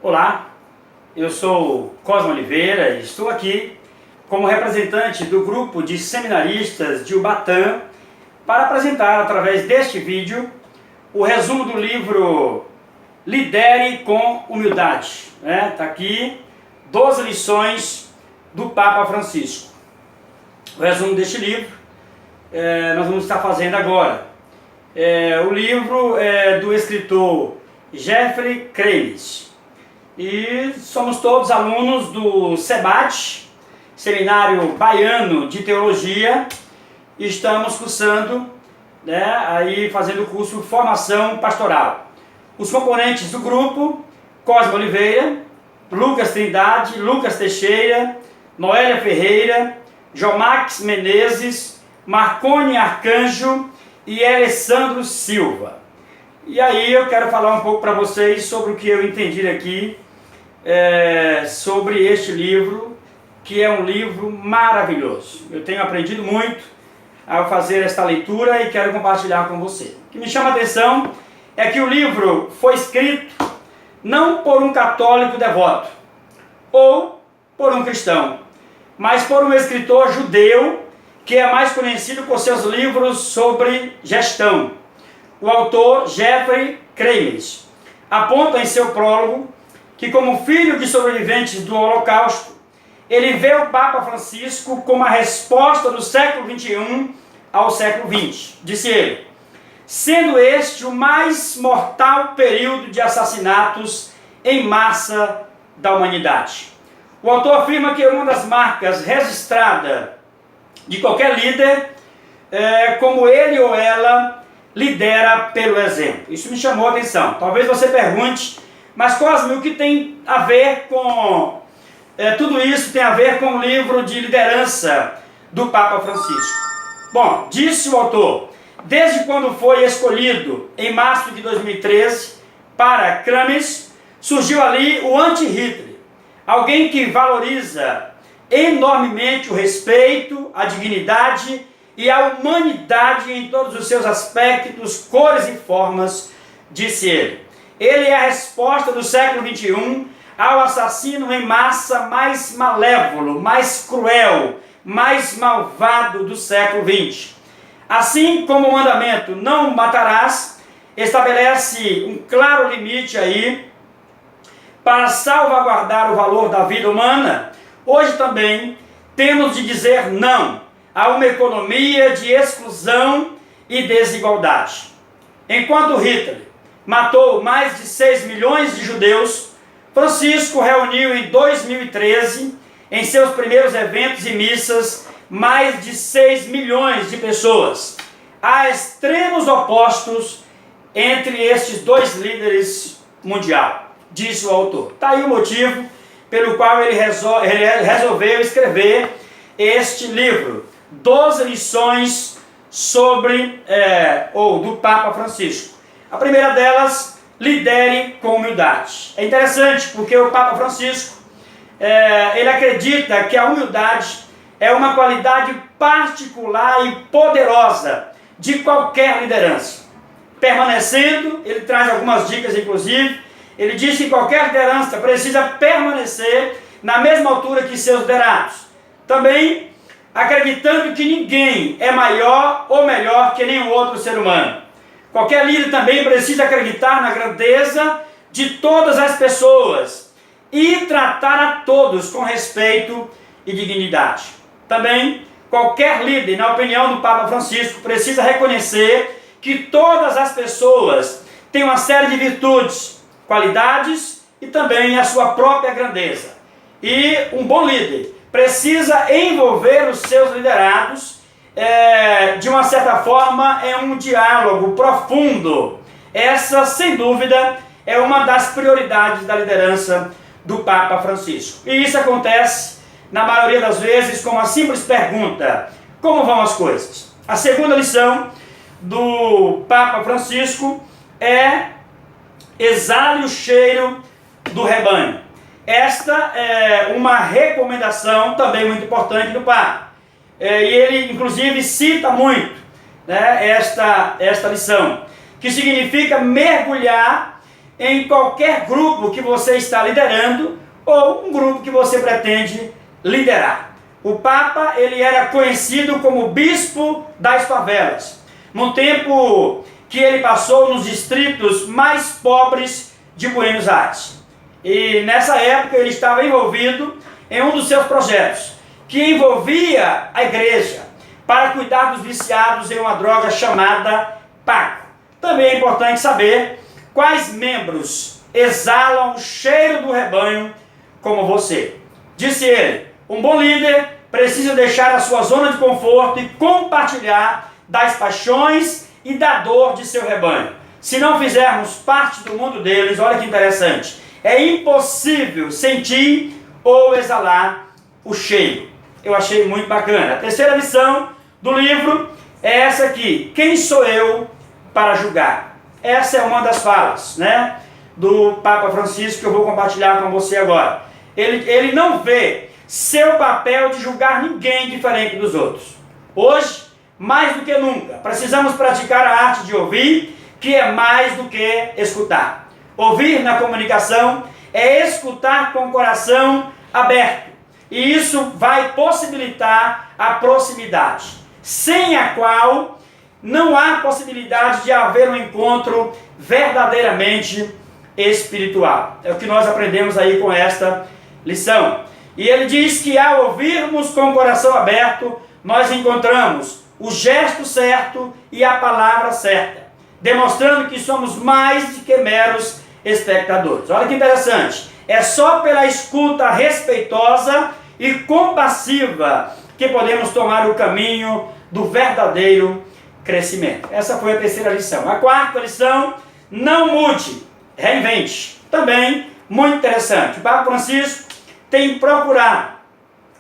Olá, eu sou Cosmo Oliveira e estou aqui como representante do grupo de seminaristas de Ubatã para apresentar através deste vídeo o resumo do livro Lidere com Humildade. Está aqui 12 lições do Papa Francisco. O resumo deste livro nós vamos estar fazendo agora. O livro é do escritor Jeffrey Cremes. E somos todos alunos do SEBAT, Seminário Baiano de Teologia, e estamos cursando, aí fazendo o curso Formação Pastoral. Os componentes do grupo: Cosmo Oliveira, Lucas Trindade, Lucas Teixeira, Noélia Ferreira, Jomax Menezes, Marcone Arcanjo e Alessandro Silva. E aí eu quero falar um pouco para vocês sobre o que eu entendi aqui, sobre este livro, que é um livro maravilhoso. Eu tenho aprendido muito ao fazer esta leitura e quero compartilhar com você. O que me chama a atenção é que o livro foi escrito não por um católico devoto ou por um cristão, mas por um escritor judeu que é mais conhecido por seus livros sobre gestão. O autor Jeffrey Cremes aponta em seu prólogo que, como filho de sobreviventes do Holocausto, ele vê o Papa Francisco como a resposta do século XXI ao século XX. Disse ele, sendo este o mais mortal período de assassinatos em massa da humanidade. O autor afirma que uma das marcas registradas de qualquer líder é como ele ou ela lidera pelo exemplo. Isso me chamou a atenção. Talvez você pergunte, mas Cosme, o que tem a ver com... tudo isso tem a ver com o livro de liderança do Papa Francisco. Bom, disse o autor, desde quando foi escolhido, em março de 2013, para Cremes, surgiu ali o anti-Hitler. Alguém que valoriza enormemente o respeito, a dignidade e a humanidade em todos os seus aspectos, cores e formas, disse ele. Ele é a resposta do século XXI ao assassino em massa mais malévolo, mais cruel, mais malvado do século XX. Assim como o mandamento não matarás estabelece um claro limite aí para salvaguardar o valor da vida humana, hoje também temos de dizer não a uma economia de exclusão e desigualdade. Enquanto Hitler matou mais de 6 milhões de judeus, Francisco reuniu em 2013, em seus primeiros eventos e missas, mais de 6 milhões de pessoas. Há extremos opostos entre estes dois líderes mundiais, disse o autor. Está aí o motivo pelo qual ele resolveu escrever este livro, 12 lições do Papa Francisco. A primeira delas, lidere com humildade. É interessante porque o Papa Francisco, ele acredita que a humildade é uma qualidade particular e poderosa de qualquer liderança. Permanecendo, ele traz algumas dicas inclusive, ele diz que qualquer liderança precisa permanecer na mesma altura que seus liderados. Também acreditando que ninguém é maior ou melhor que nenhum outro ser humano. Qualquer líder também precisa acreditar na grandeza de todas as pessoas e tratar a todos com respeito e dignidade. Também, qualquer líder, na opinião do Papa Francisco, precisa reconhecer que todas as pessoas têm uma série de virtudes, qualidades e também a sua própria grandeza. E um bom líder precisa envolver os seus liderados de uma certa forma em um diálogo profundo. Essa, sem dúvida, é uma das prioridades da liderança do Papa Francisco. E isso acontece, na maioria das vezes, com uma simples pergunta: como vão as coisas? A segunda lição do Papa Francisco é: exale o cheiro do rebanho. Esta é uma recomendação também muito importante do Papa. E ele, inclusive, cita muito esta lição, que significa mergulhar em qualquer grupo que você está liderando ou um grupo que você pretende liderar. O Papa, ele era conhecido como bispo das favelas, no tempo que ele passou nos distritos mais pobres de Buenos Aires. E nessa época ele estava envolvido em um dos seus projetos, que envolvia a igreja para cuidar dos viciados em uma droga chamada Paco. Também é importante saber quais membros exalam o cheiro do rebanho como você. Disse ele, um bom líder precisa deixar a sua zona de conforto e compartilhar das paixões e da dor de seu rebanho. Se não fizermos parte do mundo deles, olha que interessante, é impossível sentir ou exalar o cheiro. Eu achei muito bacana. A terceira lição do livro é essa aqui. Quem sou eu para julgar? Essa é uma das falas, né, do Papa Francisco que eu vou compartilhar com você agora. Ele não vê seu papel de julgar ninguém diferente dos outros. Hoje, mais do que nunca, precisamos praticar a arte de ouvir, que é mais do que escutar. Ouvir na comunicação é escutar com o coração aberto. E isso vai possibilitar a proximidade, sem a qual não há possibilidade de haver um encontro verdadeiramente espiritual. É o que nós aprendemos aí com esta lição. E ele diz que ao ouvirmos com o coração aberto, nós encontramos o gesto certo e a palavra certa, demonstrando que somos mais do que meros espectadores. Olha que interessante. É só pela escuta respeitosa e compassiva que podemos tomar o caminho do verdadeiro crescimento. Essa foi a terceira lição. A quarta lição, não mude, reinvente. Também muito interessante. O Papa Francisco tem procurado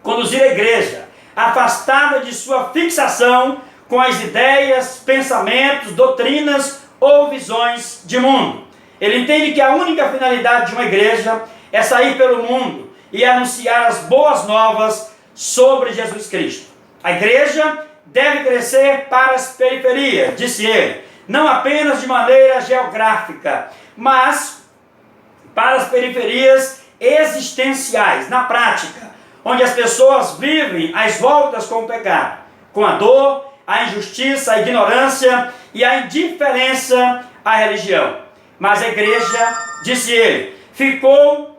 conduzir a igreja afastada de sua fixação com as ideias, pensamentos, doutrinas ou visões de mundo. Ele entende que a única finalidade de uma igreja é sair pelo mundo e anunciar as boas novas sobre Jesus Cristo. A igreja deve crescer para as periferias, disse ele, não apenas de maneira geográfica, mas para as periferias existenciais, na prática, onde as pessoas vivem às voltas com o pecado, com a dor, a injustiça, a ignorância e a indiferença à religião. Mas a igreja, disse ele, ficou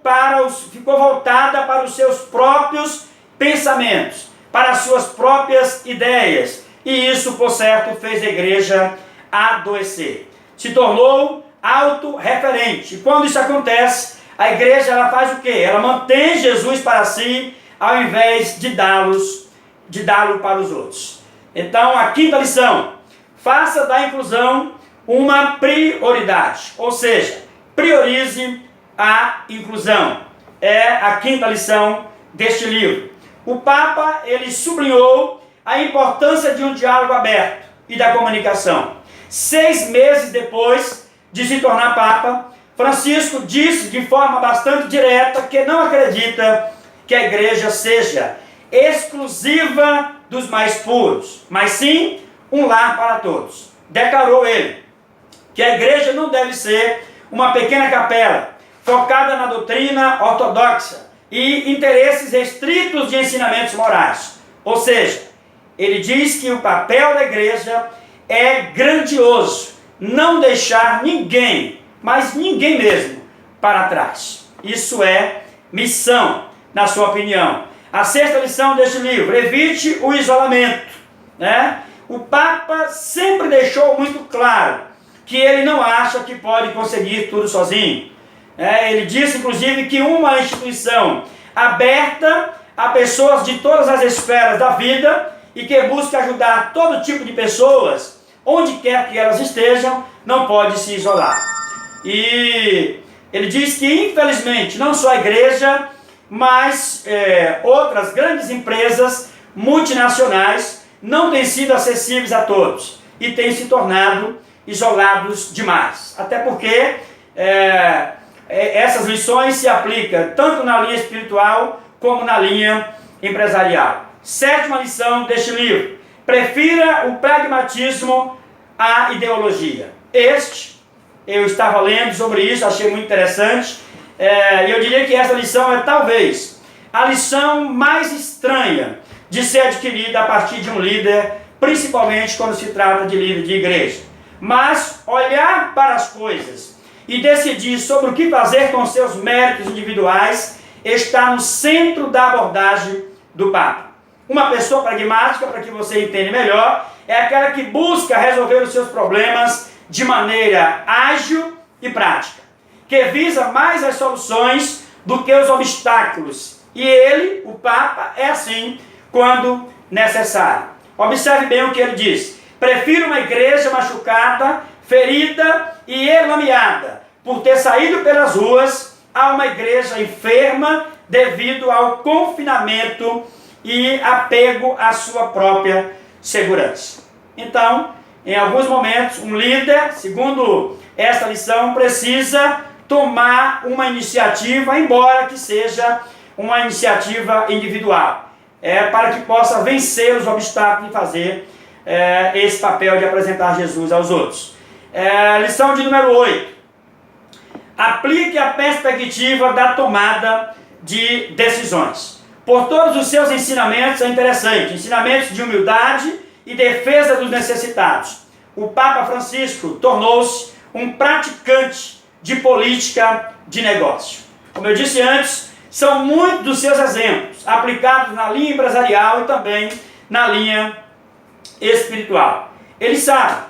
voltada para os seus próprios pensamentos, para as suas próprias ideias, e isso, por certo, fez a igreja adoecer. Se tornou autorreferente. E quando isso acontece, a igreja ela faz o quê? Ela mantém Jesus para si, ao invés de dá-lo para os outros. Então, a quinta lição, faça da inclusão uma prioridade, ou seja, priorize a inclusão. É a quinta lição deste livro. O Papa, ele sublinhou a importância de um diálogo aberto e da comunicação. 6 meses depois de se tornar Papa, Francisco disse de forma bastante direta que não acredita que a igreja seja exclusiva dos mais puros, mas sim um lar para todos. Declarou ele que a igreja não deve ser uma pequena capela focada na doutrina ortodoxa e interesses restritos de ensinamentos morais. Ou seja, ele diz que o papel da igreja é grandioso, não deixar ninguém, mas ninguém mesmo, para trás. Isso é missão, na sua opinião. A sexta lição deste livro, evite o isolamento, né? O Papa sempre deixou muito claro que ele não acha que pode conseguir tudo sozinho. Ele disse, inclusive, que uma instituição aberta a pessoas de todas as esferas da vida e que busca ajudar todo tipo de pessoas, onde quer que elas estejam, não pode se isolar. E ele diz que, infelizmente, não só a igreja, mas outras grandes empresas multinacionais não têm sido acessíveis a todos e têm se tornado isolados demais. Até porque essas lições se aplicam tanto na linha espiritual como na linha empresarial. Sétima lição deste livro, prefira o pragmatismo à ideologia. Este Eu estava lendo sobre isso, achei muito interessante. E eu diria que essa lição é talvez a lição mais estranha de ser adquirida a partir de um líder, principalmente quando se trata de líder de igreja. Mas olhar para as coisas e decidir sobre o que fazer com seus méritos individuais está no centro da abordagem do Papa. Uma pessoa pragmática, para que você entenda melhor, é aquela que busca resolver os seus problemas de maneira ágil e prática, que visa mais as soluções do que os obstáculos. E ele, o Papa, é assim quando necessário. Observe bem o que ele diz. Prefiro uma igreja machucada, ferida e enlameada por ter saído pelas ruas a uma igreja enferma devido ao confinamento e apego à sua própria segurança. Então, em alguns momentos, um líder, segundo esta lição, precisa tomar uma iniciativa, embora que seja uma iniciativa individual, para que possa vencer os obstáculos e fazer esse papel de apresentar Jesus aos outros. Lição de número 8. Aplique a perspectiva da tomada de decisões. Por todos os seus ensinamentos, é interessante, ensinamentos de humildade e defesa dos necessitados. O Papa Francisco tornou-se um praticante de política de negócio. Como eu disse antes, são muitos dos seus exemplos aplicados na linha empresarial e também na linha espiritual. Ele sabe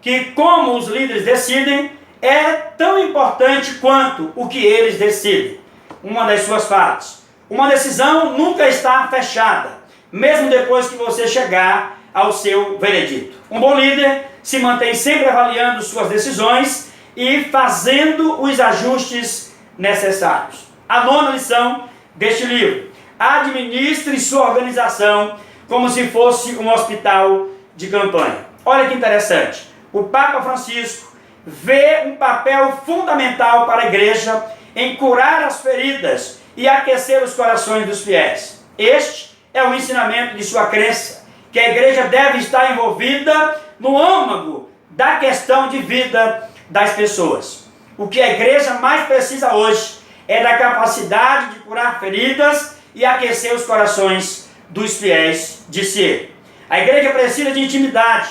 que como os líderes decidem é tão importante quanto o que eles decidem. Uma das suas falas: uma decisão nunca está fechada, mesmo depois que você chegar ao seu veredito. Um bom líder se mantém sempre avaliando suas decisões e fazendo os ajustes necessários. A 9ª lição deste livro: administre sua organização como se fosse um hospital de campanha. Olha que interessante. O Papa Francisco vê um papel fundamental para a igreja em curar as feridas e aquecer os corações dos fiéis. Este é o ensinamento de sua crença, que a igreja deve estar envolvida no âmago da questão de vida das pessoas. O que a igreja mais precisa hoje é da capacidade de curar feridas e aquecer os corações dos fiéis, disse ele. A igreja precisa de intimidade,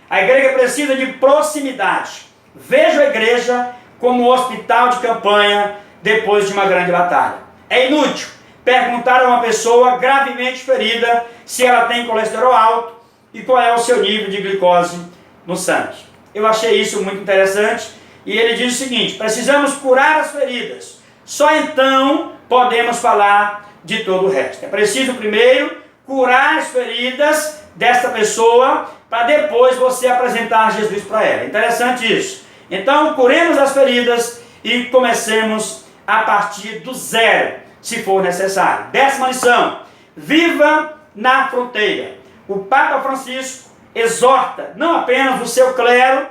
a igreja precisa de proximidade. Vejo a igreja como um hospital de campanha depois de uma grande batalha. É inútil perguntar a uma pessoa gravemente ferida se ela tem colesterol alto e qual é o seu nível de glicose no sangue. Eu achei isso muito interessante e ele diz o seguinte: precisamos curar as feridas, só então podemos falar de todo o resto. É preciso primeiro curar as feridas desta pessoa para depois você apresentar Jesus para ela. Interessante isso. Então curemos as feridas e comecemos a partir do zero, se for necessário. 10ª lição: viva na fronteira. O Papa Francisco exorta não apenas o seu clero,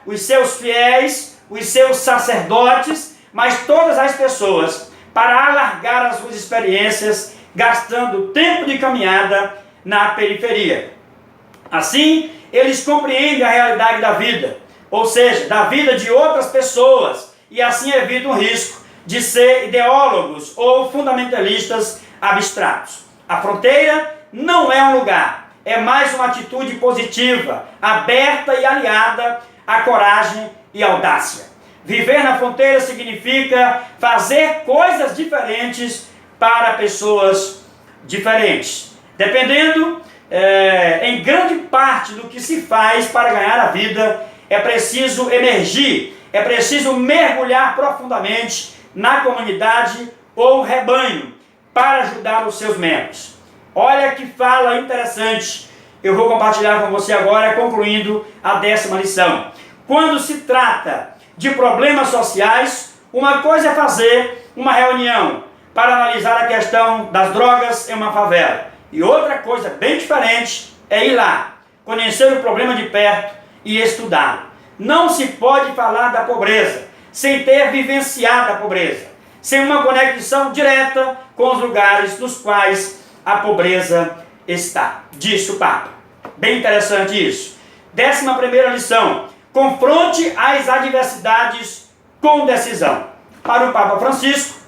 os seus fiéis, os seus sacerdotes, mas todas as pessoas para alargar as suas experiências, gastando tempo de caminhada na periferia. Assim, eles compreendem a realidade da vida, ou seja, da vida de outras pessoas, e assim evitam o risco de ser ideólogos ou fundamentalistas abstratos. A fronteira não é um lugar, é mais uma atitude positiva, aberta e aliada à coragem e audácia. Viver na fronteira significa fazer coisas diferentes para pessoas diferentes. Dependendo, em grande parte do que se faz para ganhar a vida, é preciso emergir, é preciso mergulhar profundamente na comunidade ou rebanho para ajudar os seus membros. Olha que fala interessante, eu vou compartilhar com você agora, concluindo a 10ª lição. Quando se trata de problemas sociais, uma coisa é fazer uma reunião para analisar a questão das drogas em uma favela, e outra coisa bem diferente é ir lá, conhecer o problema de perto e estudar. Não se pode falar da pobreza sem ter vivenciado a pobreza, sem uma conexão direta com os lugares nos quais a pobreza está, disse o Papa. Bem interessante isso. 11ª lição: confronte as adversidades com decisão. Para o Papa Francisco,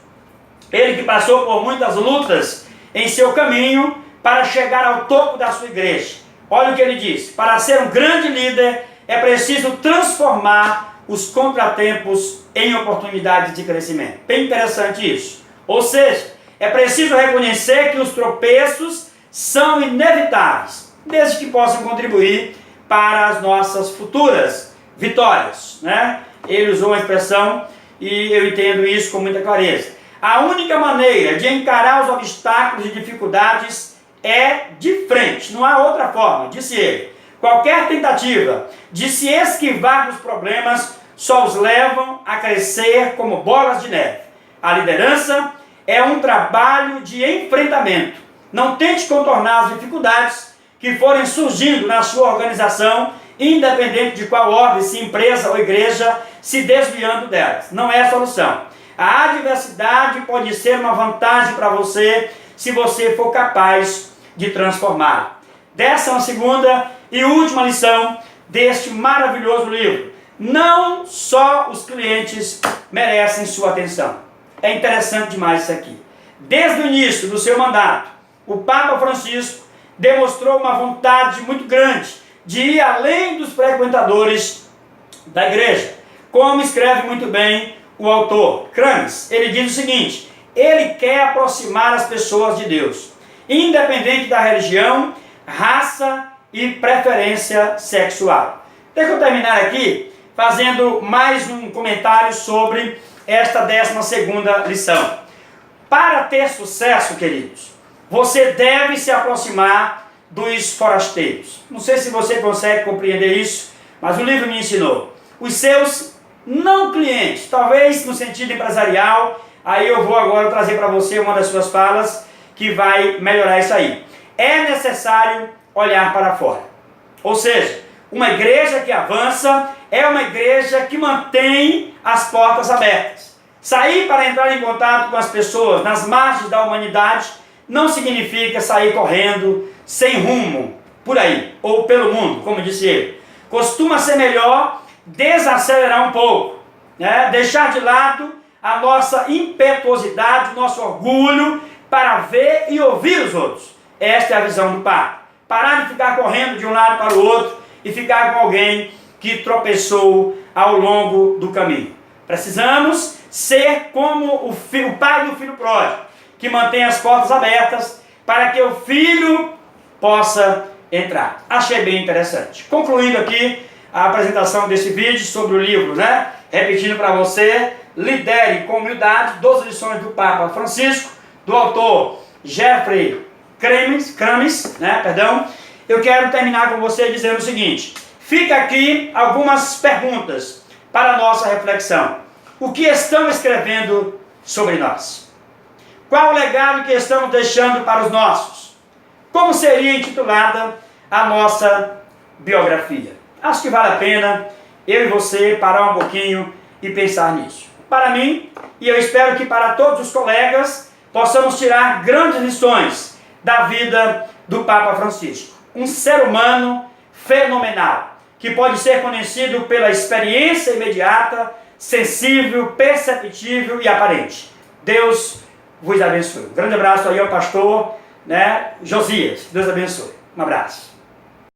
ele que passou por muitas lutas em seu caminho para chegar ao topo da sua igreja. Olha o que ele diz: para ser um grande líder é preciso transformar os contratempos em oportunidades de crescimento. Bem interessante isso. Ou seja, é preciso reconhecer que os tropeços são inevitáveis, desde que possam contribuir para as nossas futuras vitórias, né? Ele usou uma expressão e eu entendo isso com muita clareza. A única maneira de encarar os obstáculos e dificuldades é de frente, não há outra forma, disse ele. Qualquer tentativa de se esquivar dos problemas só os levam a crescer como bolas de neve. A liderança é um trabalho de enfrentamento. Não tente contornar as dificuldades que forem surgindo na sua organização, independente de qual ordem, se empresa ou igreja, se desviando delas. Não é a solução. A adversidade pode ser uma vantagem para você se você for capaz de transformá-la. Dessa é uma segunda e última lição deste maravilhoso livro. Não só os clientes merecem sua atenção. É interessante demais isso aqui. Desde o início do seu mandato, o Papa Francisco demonstrou uma vontade muito grande de ir além dos frequentadores da igreja. Como escreve muito bem o autor Krames, ele diz o seguinte: ele quer aproximar as pessoas de Deus, independente da religião, raça e preferência sexual. Deixa eu terminar aqui fazendo mais um comentário sobre esta 12ª lição. Para ter sucesso, queridos, você deve se aproximar dos forasteiros. Não sei se você consegue compreender isso, mas o livro me ensinou. Os seus não clientes, talvez no sentido empresarial. Aí eu vou agora trazer para você uma das suas falas que vai melhorar isso aí. É necessário olhar para fora. Ou seja, uma igreja que avança é uma igreja que mantém as portas abertas. Sair para entrar em contato com as pessoas nas margens da humanidade não significa sair correndo sem rumo por aí, ou pelo mundo, como disse ele. Costuma ser melhor desacelerar um pouco, né? Deixar de lado a nossa impetuosidade, o nosso orgulho para ver e ouvir os outros. Esta é a visão do Papa. Parar de ficar correndo de um lado para o outro e ficar com alguém que tropeçou ao longo do caminho. Precisamos ser como o pai do filho pródigo, que mantém as portas abertas para que o filho possa entrar. Achei bem interessante. Concluindo aqui a apresentação desse vídeo sobre o livro, né? Repetindo para você: Lidere com Humildade, 12 lições do Papa Francisco, do autor Jeffrey Krames, Eu quero terminar com você dizendo o seguinte: fica aqui algumas perguntas para a nossa reflexão. O que estão escrevendo sobre nós? Qual o legado que estamos deixando para os nossos? Como seria intitulada a nossa biografia? Acho que vale a pena eu e você parar um pouquinho e pensar nisso. Para mim, e eu espero que para todos os colegas, possamos tirar grandes lições da vida do Papa Francisco. Um ser humano fenomenal, que pode ser conhecido pela experiência imediata, sensível, perceptível e aparente. Deus vos abençoe. Um grande abraço aí ao pastor, Josias. Deus abençoe. Um abraço.